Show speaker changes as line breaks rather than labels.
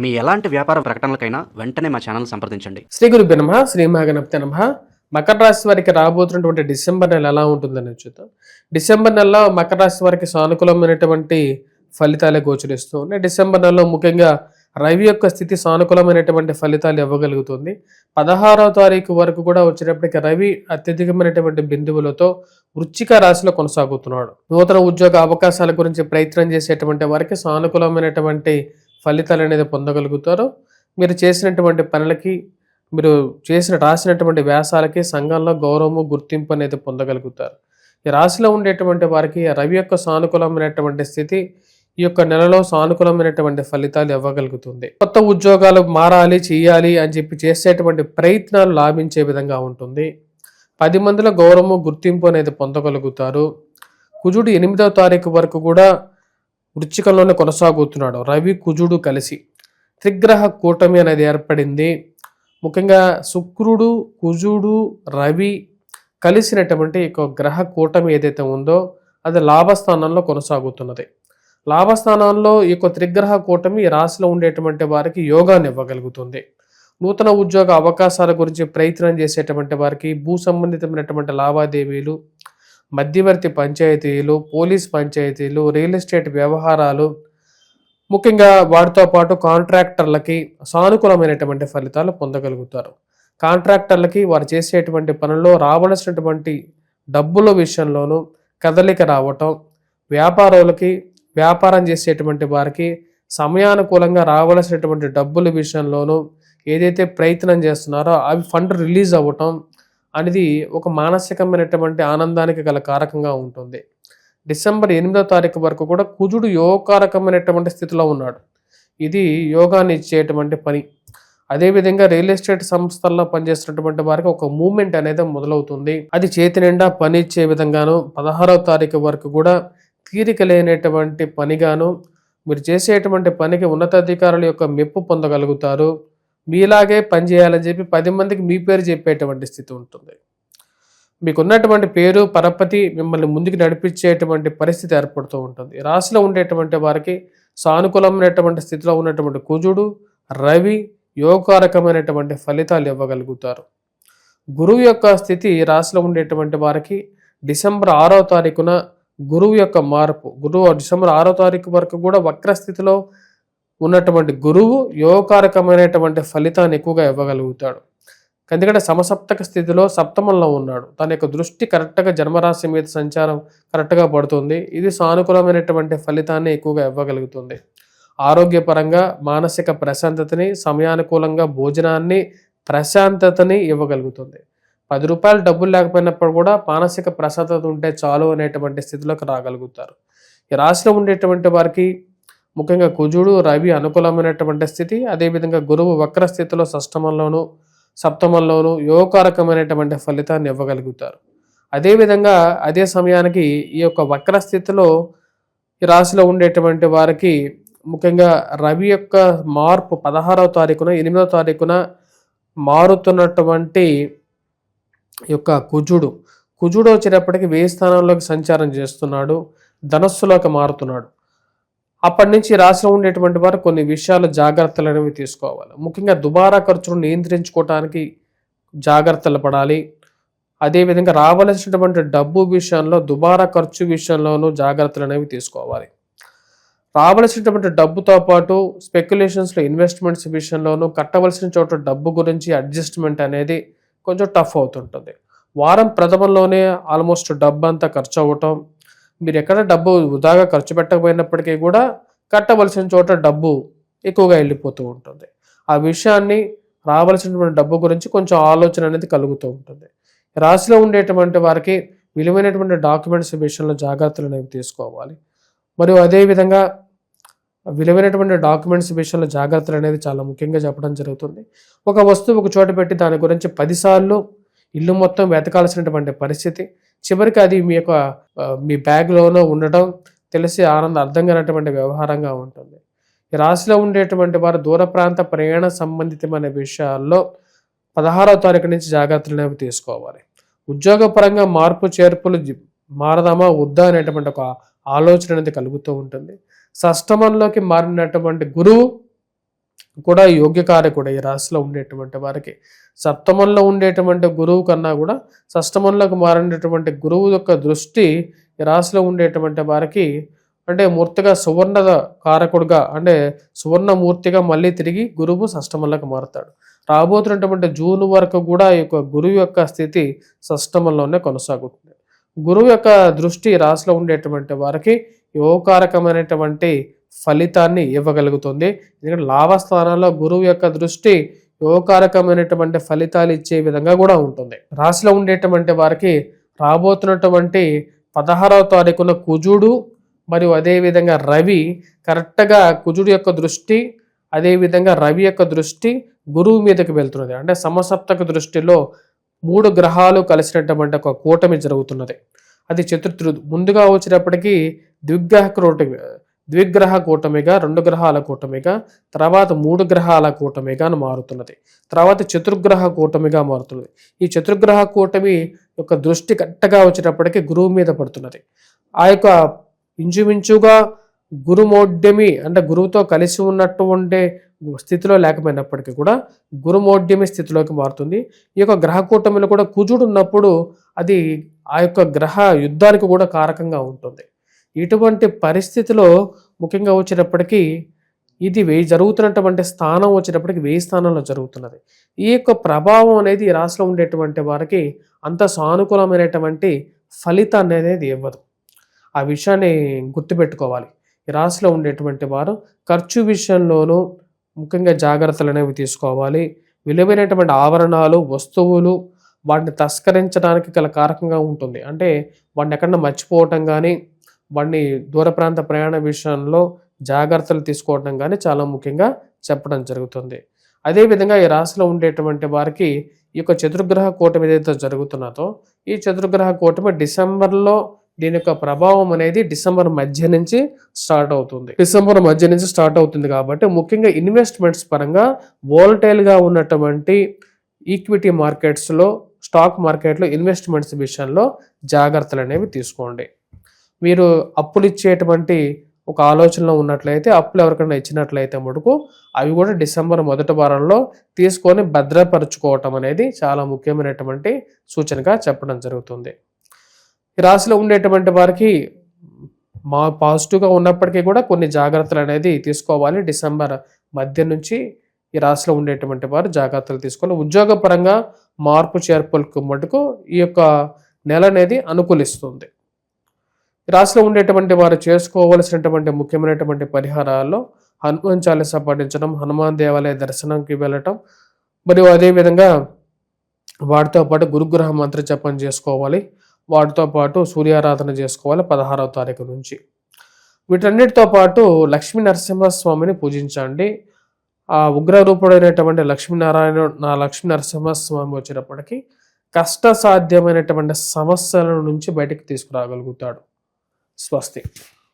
మీ ఎలాంటి వ్యాపార ప్రకటనలకైనా వెంటనే మా ఛానల్ సంప్రదించండి.
శ్రీ గురుభ్యో నమః, శ్రీ మహాగణపతి నమః. మకర రాశి వారికి రాబోతున్నటువంటి డిసెంబర్ నెల ఎలా ఉంటుందని చూద్దాం. డిసెంబర్ నెలలో మకర రాశి వారికి సానుకూలమైనటువంటి ఫలితాలే గోచరిస్తూ ఉన్నాయి. డిసెంబర్ నెలలో ముఖ్యంగా రవి యొక్క స్థితి సానుకూలమైనటువంటి ఫలితాలు ఇవ్వగలుగుతుంది. 16వ తారీఖు వరకు కూడా వచ్చేటప్పటికి రవి అత్యధికమైనటువంటి బిందువులతో వృశ్చిక రాశిలో కొనసాగుతున్నాడు. నూతన ఉద్యోగ అవకాశాల గురించి ప్రయత్నం చేసేటువంటి వారికి సానుకూలమైనటువంటి ఫలితాలు అనేది పొందగలుగుతారు. మీరు చేసినటువంటి పనులకి, మీరు రాసినటువంటి వ్యాసాలకి సంఘంలో గౌరవము, గుర్తింపు అనేది పొందగలుగుతారు. ఈ రాశిలో ఉండేటువంటి వారికి రవి యొక్క సానుకూలమైనటువంటి స్థితి ఈ యొక్క నెలలో సానుకూలమైనటువంటి ఫలితాలు ఇవ్వగలుగుతుంది. కొత్త ఉద్యోగాలు మారాలి, చేయాలి అని చెప్పి చేసేటువంటి ప్రయత్నాలు లాభించే విధంగా ఉంటుంది. 10 మందిలో గౌరవము, గుర్తింపు అనేది పొందగలుగుతారు. కుజుడు 8వ తారీఖు వరకు కూడా వృశ్చికంలోనే కొనసాగుతున్నాడు. రవి కుజుడు కలిసి త్రిగ్రహ కూటమి అనేది ఏర్పడింది. ముఖ్యంగా శుక్రుడు, కుజుడు, రవి కలిసినటువంటి ఒక గ్రహ కూటమి ఏదైతే ఉందో అది లాభస్థానంలో కొనసాగుతున్నది. లాభస్థానంలో ఈ యొక్క త్రిగ్రహ కూటమి ఈ రాశిలో ఉండేటువంటి వారికి యోగాన్ని ఇవ్వగలుగుతుంది. నూతన ఉద్యోగ అవకాశాల గురించి ప్రయత్నం చేసేటువంటి వారికి భూ సంబంధితమైనటువంటి లావాదేవీలు, మధ్యవర్తి పంచాయతీలు, పోలీస్ పంచాయతీలు, రియల్ ఎస్టేట్ వ్యవహారాలు, ముఖ్యంగా వాటితో పాటు కాంట్రాక్టర్లకి సానుకూలమైనటువంటి ఫలితాలు పొందగలుగుతారు. కాంట్రాక్టర్లకి వారు చేసేటువంటి పనుల్లో రావలసినటువంటి డబ్బుల విషయంలోనూ కదలిక రావటం, వ్యాపారులకి, వ్యాపారం చేసేటువంటి వారికి సమయానుకూలంగా రావలసినటువంటి డబ్బుల విషయంలోనూ ఏదైతే ప్రయత్నం చేస్తున్నారో అవి ఫండ్ రిలీజ్ అవ్వటం అనేది ఒక మానసికమైనటువంటి ఆనందానికి గల కారకంగా ఉంటుంది. డిసెంబర్ 8వ తారీఖు వరకు కూడా కుజుడు యోగకారకమైనటువంటి స్థితిలో ఉన్నాడు. ఇది యోగాన్ని ఇచ్చేటువంటి పని. అదేవిధంగా రియల్ ఎస్టేట్ సంస్థల్లో పనిచేస్తున్నటువంటి వారికి ఒక మూవ్మెంట్ అనేది మొదలవుతుంది. అది చేతి నిండా పని ఇచ్చే విధంగాను 16వ తారీఖు వరకు కూడా తీరిక లేనటువంటి పనిగాను మీరు చేసేటువంటి పనికి ఉన్నతాధికారుల యొక్క మెప్పు పొందగలుగుతారు. మీలాగే పనిచేయాలని చెప్పి 10 మందికి మీ పేరు చెప్పేటువంటి స్థితి ఉంటుంది. మీకున్నటువంటి పేరు, పరపతి మిమ్మల్ని ముందుకు నడిపించేటువంటి పరిస్థితి ఏర్పడుతూ ఉంటుంది. రాశిలో ఉండేటువంటి వారికి సానుకూలమైనటువంటి స్థితిలో ఉన్నటువంటి కుజుడు, రవి యోగకారకమైనటువంటి ఫలితాలు ఇవ్వగలుగుతారు. గురువు యొక్క స్థితి రాశిలో ఉండేటువంటి వారికి డిసెంబర్ 6వ తారీఖున గురువు యొక్క మార్పు, డిసెంబర్ 6వ తారీఖు వరకు కూడా వక్రస్థితిలో ఉన్నటువంటి గురువు యోగకారకమైనటువంటి ఫలితాన్ని ఎక్కువగా ఇవ్వగలుగుతాడు. ఎందుకంటే సమసప్తక స్థితిలో సప్తమంలో ఉన్నాడు. తన యొక్క దృష్టి కరెక్ట్గా జన్మరాశి మీద సంచారం కరెక్ట్గా పడుతుంది. ఇది సానుకూలమైనటువంటి ఫలితాన్ని ఎక్కువగా ఇవ్వగలుగుతుంది. ఆరోగ్యపరంగా మానసిక ప్రశాంతతని, సమయానుకూలంగా భోజనాన్ని, ప్రశాంతతని ఇవ్వగలుగుతుంది. 10 రూపాయలు డబ్బులు లేకపోయినప్పుడు కూడా మానసిక ప్రశాంతత ఉంటే చాలు అనేటువంటి స్థితిలోకి రాగలుగుతారు. ఈ రాశిలో ఉండేటువంటి వారికి ముఖ్యంగా కుజుడు, రవి అనుకూలమైనటువంటి స్థితి, అదేవిధంగా గురువు వక్ర స్థితిలో షష్టమంలోను, సప్తమంలోను యోగకారకమైనటువంటి ఫలితాన్ని ఇవ్వగలుగుతారు. అదేవిధంగా అదే సమయానికి ఈ యొక్క వక్ర స్థితిలో ఈ రాశిలో ఉండేటువంటి వారికి ముఖ్యంగా రవి యొక్క మార్పు 16వ తారీఖున, 8వ తారీఖున మారుతున్నటువంటి యొక్క కుజుడు వచ్చేటప్పటికి 1000 స్థానంలోకి సంచారం చేస్తున్నాడు. ధనస్సులోకి మారుతున్నాడు. అప్పటి నుంచి రాశిలో ఉండేటువంటి వారు కొన్ని విషయాలు జాగ్రత్తలు అనేవి తీసుకోవాలి. ముఖ్యంగా దుబారా ఖర్చును నియంత్రించుకోవటానికి జాగ్రత్తలు పడాలి. అదేవిధంగా రావలసినటువంటి డబ్బు విషయంలో, దుబారా ఖర్చు విషయంలోనూ జాగ్రత్తలు అనేవి తీసుకోవాలి. రావలసినటువంటి డబ్బుతో పాటు స్పెక్యులేషన్స్లో, ఇన్వెస్ట్మెంట్స్ విషయంలోనూ కట్టవలసిన చోట డబ్బు గురించి అడ్జస్ట్మెంట్ అనేది కొంచెం టఫ్ అవుతుంటుంది. వారం ప్రథమంలోనే ఆల్మోస్ట్ డబ్బు అంతా ఖర్చు అవ్వటం, మీరు ఎక్కడ డబ్బు వృధాగా ఖర్చు పెట్టకపోయినప్పటికీ కూడా కట్టవలసిన చోట డబ్బు ఎక్కువగా వెళ్ళిపోతూ ఉంటుంది. ఆ విషయాన్ని, రావలసినటువంటి డబ్బు గురించి కొంచెం ఆలోచన అనేది కలుగుతూ ఉంటుంది. రాశిలో ఉండేటువంటి వారికి విలువైనటువంటి డాక్యుమెంట్స్ విషయంలో జాగ్రత్తలు అనేవి తీసుకోవాలి. మరియు అదేవిధంగా విలువైనటువంటి డాక్యుమెంట్స్ విషయంలో జాగ్రత్తలు అనేది చాలా ముఖ్యంగా చెప్పడం జరుగుతుంది. ఒక వస్తువు ఒక చోట పెట్టి దాని గురించి 10 సార్లు ఇల్లు మొత్తం వెతకాల్సినటువంటి పరిస్థితి, చివరికి అది మీ బ్యాగ్లోనో ఉండటం తెలిసి అర్థం కానటువంటి వ్యవహారంగా ఉంటుంది. ఈ రాశిలో ఉండేటువంటి వారు దూర ప్రాంత ప్రయాణ సంబంధితమైన విషయాల్లో 16వ తారీఖు నుంచి జాగ్రత్తలు అనేవి తీసుకోవాలి. ఉద్యోగపరంగా మార్పు చేర్పులు మారదామా వద్దా అనేటువంటి ఒక ఆలోచన అనేది కలుగుతూ ఉంటుంది. షష్టమంలోకి మారినటువంటి గురువు కూడా యోగ్యకారకుడు ఈ రాశిలో ఉండేటువంటి వారికి. సప్తమంలో ఉండేటువంటి గురువు కన్నా కూడా షష్టమంలోకి మారినటువంటి గురువు యొక్క దృష్టి ఈ రాశిలో ఉండేటువంటి వారికి అంటే మూర్తిగా సువర్ణ కారకుడుగా అంటే సువర్ణమూర్తిగా మళ్ళీ తిరిగి గురువు షష్టమంలోకి మారుతాడు. రాబోతున్నటువంటి జూన్ వరకు కూడా ఈ యొక్క గురువు యొక్క స్థితి షష్టమంలోనే కొనసాగుతుంది. గురువు యొక్క దృష్టి రాశిలో ఉండేటువంటి వారికి యోగకారకమైనటువంటి ఫలితాన్ని ఇవ్వగలుగుతుంది. ఎందుకంటే లాభస్థానాల్లో గురువు యొక్క దృష్టి యోగకారకమైనటువంటి ఫలితాలు ఇచ్చే విధంగా కూడా ఉంటుంది. రాశిలో ఉండేటువంటి వారికి రాబోతున్నటువంటి 16వ తారీఖున కుజుడు మరియు అదేవిధంగా రవి కరెక్ట్గా కుజుడు యొక్క దృష్టి అదేవిధంగా రవి యొక్క దృష్టి గురువు మీదకి వెళ్తున్నది. అంటే సమసప్తక దృష్టిలో 3 గ్రహాలు కలిసినటువంటి ఒక కూటమి జరుగుతున్నది. అది ముందుగా వచ్చేటప్పటికి ద్విగ్రహ కూటమిగా 2 గ్రహాల కూటమిగా తర్వాత 3 గ్రహాల కూటమిగా మారుతున్నది. తర్వాత చతుర్గ్రహ కూటమిగా మారుతున్నది. ఈ చతుర్గ్రహ కూటమి యొక్క దృష్టి కరెక్ట్గా వచ్చేటప్పటికి గురువు మీద పడుతున్నది. ఆ యొక్క ఇంచుమించుగా గురుమోడ్యమి అంటే గురువుతో కలిసి ఉన్నటువంటి స్థితిలో లేకపోయినప్పటికీ కూడా గురుమోడ్యమి స్థితిలోకి మారుతుంది. ఈ యొక్క గ్రహ కూటమిలో కూడా కుజుడు ఉన్నప్పుడు అది ఆ యొక్క గ్రహ యుద్ధానికి కూడా కారకంగా ఉంటుంది. ఇటువంటి పరిస్థితిలో ముఖ్యంగా వచ్చేటప్పటికీ ఇది జరుగుతున్నటువంటి స్థానం వచ్చేటప్పటికి 1000 స్థానంలో జరుగుతున్నది. ఈ యొక్క ప్రభావం అనేది ఈ రాశిలో ఉండేటువంటి వారికి అంత సానుకూలమైనటువంటి ఫలితాన్ని అనేది ఇవ్వదు. ఆ విషయాన్ని గుర్తుపెట్టుకోవాలి. ఈ రాశిలో ఉండేటువంటి వారు ఖర్చు విషయంలోనూ ముఖ్యంగా జాగ్రత్తలు అనేవి తీసుకోవాలి. విలువైనటువంటి ఆభరణాలు వస్తువులు వాటిని తస్కరించడానికి గల కారకంగా ఉంటుంది. అంటే వాటిని ఎక్కడన్నా మర్చిపోవటం కానీ వాటిని దూర ప్రాంత ప్రయాణ విషయంలో జాగ్రత్తలు తీసుకోవడం కానీ చాలా ముఖ్యంగా చెప్పడం జరుగుతుంది. అదేవిధంగా ఈ రాశిలో ఉండేటువంటి వారికి ఈ యొక్క చతుర్గ్రహ కూటమి ఏదైతే జరుగుతున్నదో ఈ చతుర్గ్రహ కూటమి డిసెంబర్లో దీని యొక్క ప్రభావం అనేది డిసెంబర్ మధ్య నుంచి స్టార్ట్ అవుతుంది. కాబట్టి ముఖ్యంగా ఇన్వెస్ట్మెంట్స్ పరంగా వోల్టైల్గా ఉన్నటువంటి ఈక్విటీ మార్కెట్స్లో స్టాక్ మార్కెట్లో ఇన్వెస్ట్మెంట్స్ విషయంలో జాగ్రత్తలు అనేవి తీసుకోండి. మీరు అప్పులు ఇచ్చేటువంటి ఒక ఆలోచనలో ఉన్నట్లయితే అప్పులు ఎవరికైనా ఇచ్చినట్లయితే మటుకు అవి కూడా డిసెంబర్ మొదటి వారంలో తీసుకొని భద్రపరుచుకోవటం అనేది చాలా ముఖ్యమైనటువంటి సూచనగా చెప్పడం జరుగుతుంది. ఈ రాశిలో ఉండేటువంటి వారికి పాజిటివ్గా ఉన్నప్పటికీ కూడా కొన్ని జాగ్రత్తలు అనేది తీసుకోవాలి. డిసెంబర్ మధ్య నుంచి ఈ రాశిలో ఉండేటువంటి వారు జాగ్రత్తలు తీసుకోవాలి. ఉద్యోగపరంగా మార్పు చేర్పులకు మటుకు ఈ యొక్క నెల అనేది అనుకూలిస్తుంది. ఈ రాశిలో ఉండేటువంటి వారు చేసుకోవలసినటువంటి ముఖ్యమైనటువంటి పరిహారాల్లో హనుమాన్ చాలీసా పఠించడం, హనుమాన్ దేవాలయ దర్శనంకి వెళ్ళటం మరియు అదేవిధంగా వాటితో పాటు గురుగ్రహ మంత్ర జపం చేసుకోవాలి. వాటితో పాటు సూర్యారాధన చేసుకోవాలి 16వ తారీఖు నుంచి. వీటన్నిటితో పాటు లక్ష్మీ నరసింహస్వామిని పూజించండి. ఆ ఉగ్రరూపుడైనటువంటి లక్ష్మీ నరసింహస్వామి వచ్చేటప్పటికి కష్టసాధ్యమైనటువంటి సమస్యల నుంచి బయటకు తీసుకురాగలుగుతాడు. స్వస్తి.